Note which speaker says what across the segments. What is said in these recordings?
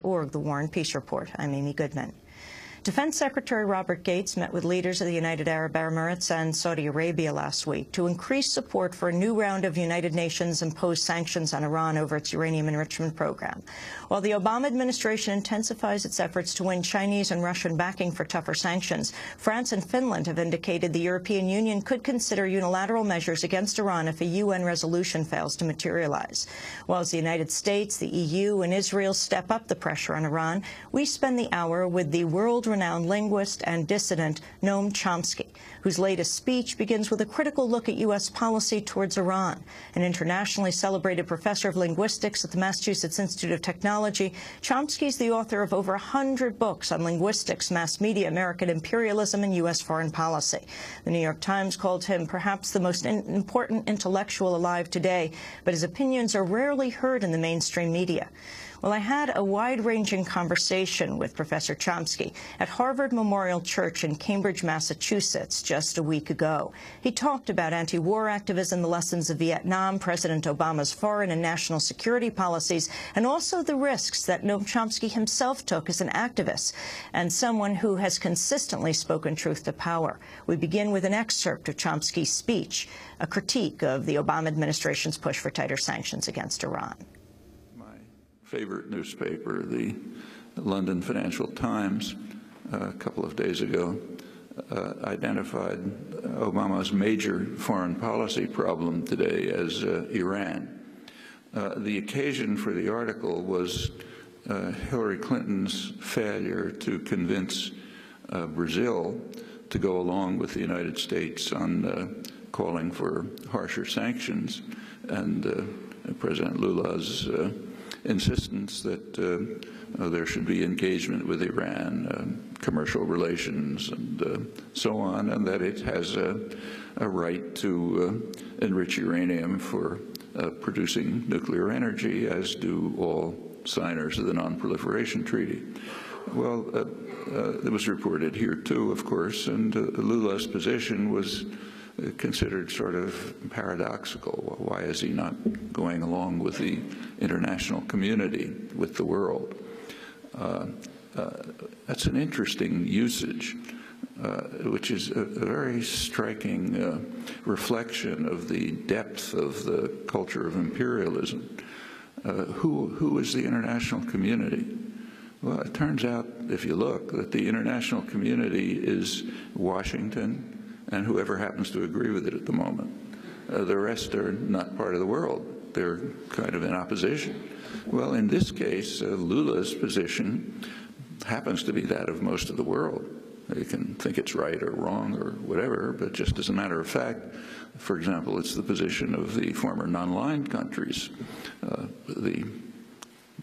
Speaker 1: org, The War and Peace Report. I'm Amy Goodman. Defense Secretary Robert Gates met with leaders of the United Arab Emirates and Saudi Arabia last week to increase support for a new round of United Nations imposed sanctions on Iran over its uranium enrichment program. While the Obama administration intensifies its efforts to win Chinese and Russian backing for tougher sanctions, France and Finland have indicated the European Union could consider unilateral measures against Iran if a UN resolution fails to materialize. While as the United States, the EU, and Israel step up the pressure on Iran, we spend the hour with the world-renowned linguist and dissident Noam Chomsky, whose latest speech begins with a critical look at U.S. policy towards Iran. An internationally celebrated professor of linguistics at the Massachusetts Institute of Technology, Chomsky is the author of over 100 books on linguistics, mass media, American imperialism, and U.S. foreign policy. The New York Times called him perhaps the most important intellectual alive today, but his opinions are rarely heard in the mainstream media. Well, I had a wide-ranging conversation with Professor Chomsky at Harvard Memorial Church in Cambridge, Massachusetts, just a week ago. He talked about anti-war activism, the lessons of Vietnam, President Obama's foreign and national security policies, and also the risks that Noam Chomsky himself took as an activist and someone who has consistently spoken truth to power. We begin with an excerpt of Chomsky's speech, a critique of the Obama administration's push for tighter sanctions against Iran.
Speaker 2: Favorite newspaper, the London Financial Times, a couple of days ago, identified Obama's major foreign policy problem today as Iran. The occasion for the article was Hillary Clinton's failure to convince Brazil to go along with the United States on calling for harsher sanctions, and President Lula's insistence that there should be engagement with Iran, commercial relations, and so on, and that it has a right to enrich uranium for producing nuclear energy, as do all signers of the Non-Proliferation Treaty. Well, it was reported here too, of course, and Lula's position was considered sort of paradoxical. Why is he not going along with the international community, with the world? That's an interesting usage, which is a very striking reflection of the depth of the culture of imperialism. Who is the international community? Well, it turns out, if you look, that the international community is Washington and whoever happens to agree with it at the moment. The rest are not part of the world. They're kind of in opposition. Well, in this case, Lula's position happens to be that of most of the world. You can think it's right or wrong or whatever, but just as a matter of fact, for example, it's the position of the former non-aligned countries. The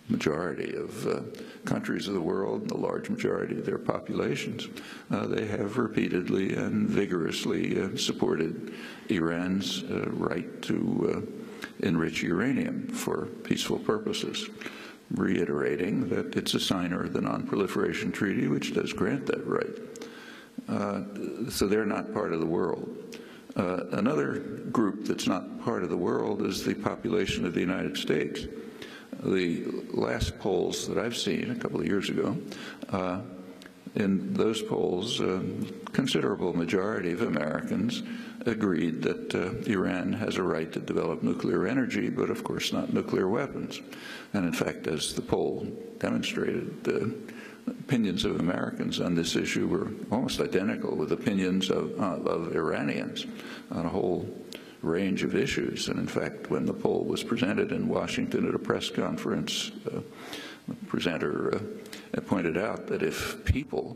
Speaker 2: majority of countries of the world, the large majority of their populations, they have repeatedly and vigorously supported Iran's right to enrich uranium for peaceful purposes, reiterating that it's a signer of the Non-Proliferation Treaty, which does grant that right. So they're not part of the world. Another group that's not part of the world is the population of the United States. The last polls that I've seen a couple of years ago, in those polls, a considerable majority of Americans agreed that Iran has a right to develop nuclear energy, but of course not nuclear weapons. And in fact, as the poll demonstrated, the opinions of Americans on this issue were almost identical with opinions of Iranians on a whole range of issues. And in fact, when the poll was presented in Washington at a press conference, the presenter pointed out that if people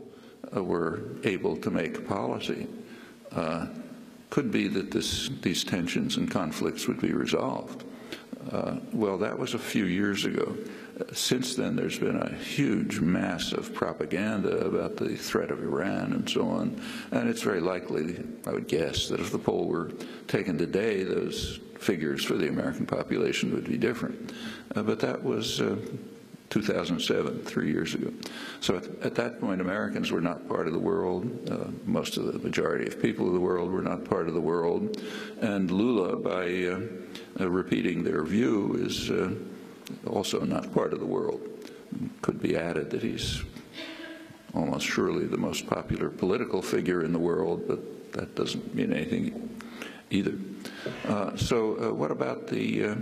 Speaker 2: were able to make policy, could be that these tensions and conflicts would be resolved. Well, that was a few years ago. Since then, there's been a huge mass of propaganda about the threat of Iran and so on, and it's very likely, I would guess, that if the poll were taken today, those figures for the American population would be different. But that was 2007, 3 years ago. So at that point, Americans were not part of the world. Most of the majority of people of the world were not part of the world. And Lula, by repeating their view, is also not part of the world. could be added that he's almost surely the most popular political figure in the world, but that doesn't mean anything either. So what about the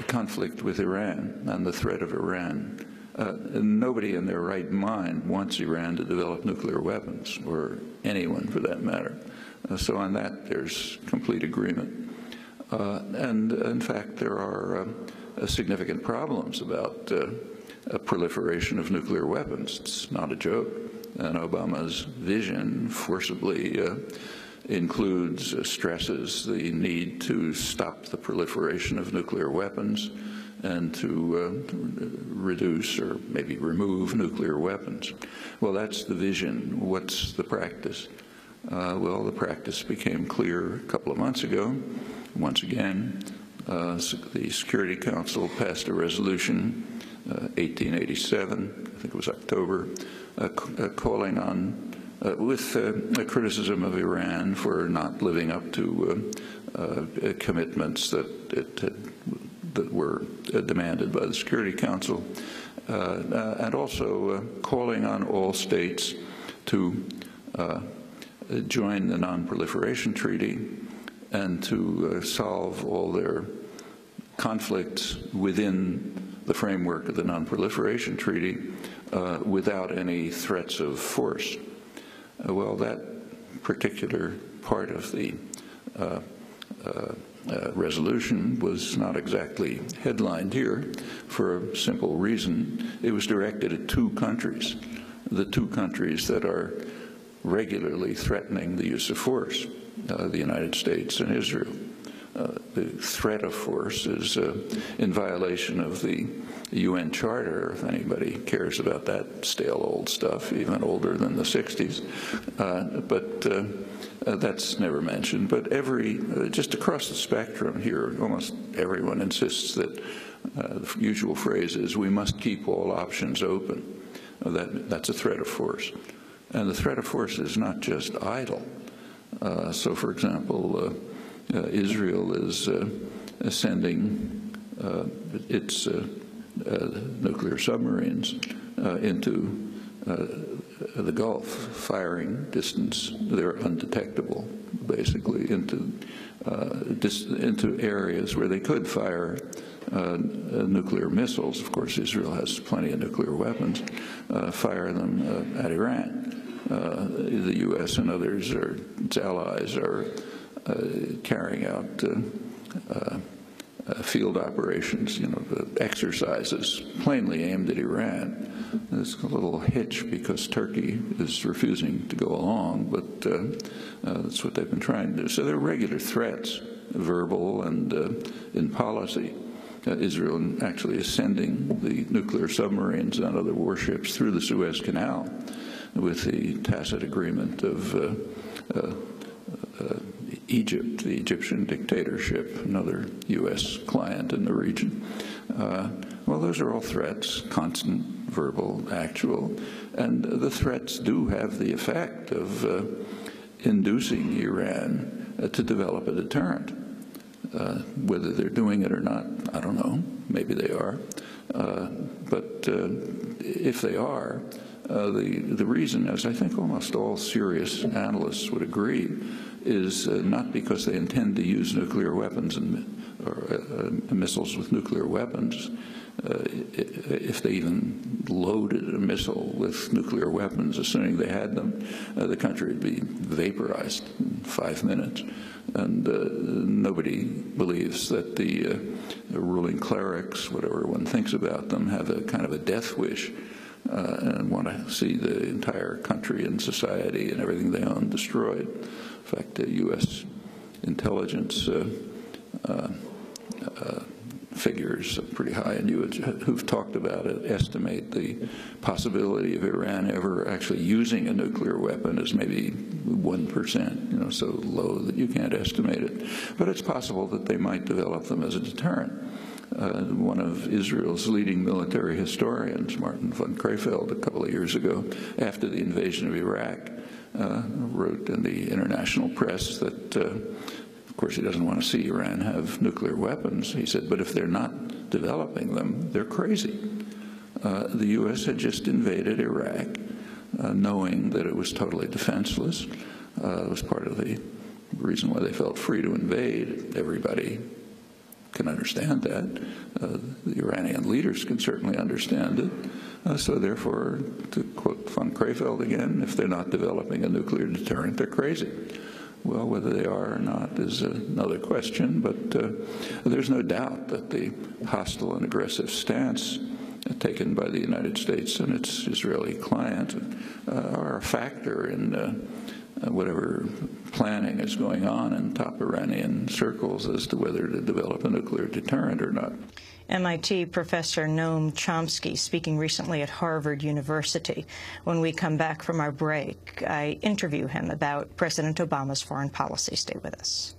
Speaker 2: conflict with Iran and the threat of Iran? Nobody in their right mind wants Iran to develop nuclear weapons, or anyone for that matter. So on that, there's complete agreement. And in fact, there are significant problems about a proliferation of nuclear weapons. It's not a joke. And Obama's vision forcibly stresses the need to stop the proliferation of nuclear weapons and to reduce or maybe remove nuclear weapons. Well, that's the vision. What's the practice? Well, the practice became clear a couple of months ago. Once again, the Security Council passed a resolution, 1887, I think it was October, calling on, with a criticism of Iran for not living up to commitments that were demanded by the Security Council, and also calling on all states to join the Non-Proliferation Treaty and to solve all their conflicts within the framework of the Non-Proliferation Treaty without any threats of force. Well, that particular part of the resolution was not exactly headlined here for a simple reason. It was directed at two countries, the two countries that are regularly threatening the use of force, the United States and Israel. The threat of force is in violation of the UN Charter, if anybody cares about that stale old stuff, even older than the 60s. But that's never mentioned. But just across the spectrum here, almost everyone insists that the usual phrase is, we must keep all options open. That's a threat of force. And the threat of force is not just idle. So, for example, Israel is sending its nuclear submarines into the Gulf, firing distance. They're undetectable, basically, into areas where they could fire nuclear missiles. Of course, Israel has plenty of nuclear weapons. Fire them at Iran. The U.S. and others, its allies, are carrying out field operations, exercises plainly aimed at Iran. There's a little hitch because Turkey is refusing to go along, but that's what they've been trying to do. So they're regular threats, verbal and in policy. Israel actually is sending the nuclear submarines and other warships through the Suez Canal with the tacit agreement of Egypt, the Egyptian dictatorship, another U.S. client in the region. Well, those are all threats, constant, verbal, actual, and the threats do have the effect of inducing Iran to develop a deterrent. Whether they're doing it or not, I don't know. Maybe they are. But if they are, the reason, as I think almost all serious analysts would agree, is not because they intend to use nuclear weapons or missiles with nuclear weapons. If they even loaded a missile with nuclear weapons, assuming they had them, the country would be vaporized in 5 minutes. And nobody believes that the ruling clerics, whatever one thinks about them, have a kind of a death wish and want to see the entire country and society and everything they own destroyed. In fact, U.S. intelligence figures pretty high in who've talked about it estimate the possibility of Iran ever actually using a nuclear weapon as maybe 1%, so low that you can't estimate it. But it's possible that they might develop them as a deterrent. One of Israel's leading military historians, Martin von Crefeld, a couple of years ago, after the invasion of Iraq, wrote in the international press that of course, he doesn't want to see Iran have nuclear weapons. He said, but if they're not developing them, they're crazy. The U.S. had just invaded Iraq, knowing that it was totally defenseless. It was part of the reason why they felt free to invade. Everybody can understand that. The Iranian leaders can certainly understand it. So therefore, to quote von Crefeld again, if they're not developing a nuclear deterrent, they're crazy. Well, whether they are or not is another question, but there's no doubt that the hostile and aggressive stance taken by the United States and its Israeli client are a factor in whatever planning is going on in top Iranian circles as to whether to develop a nuclear deterrent or not.
Speaker 1: MIT professor Noam Chomsky speaking recently at Harvard University. When we come back from our break, I interview him about President Obama's foreign policy. Stay with us.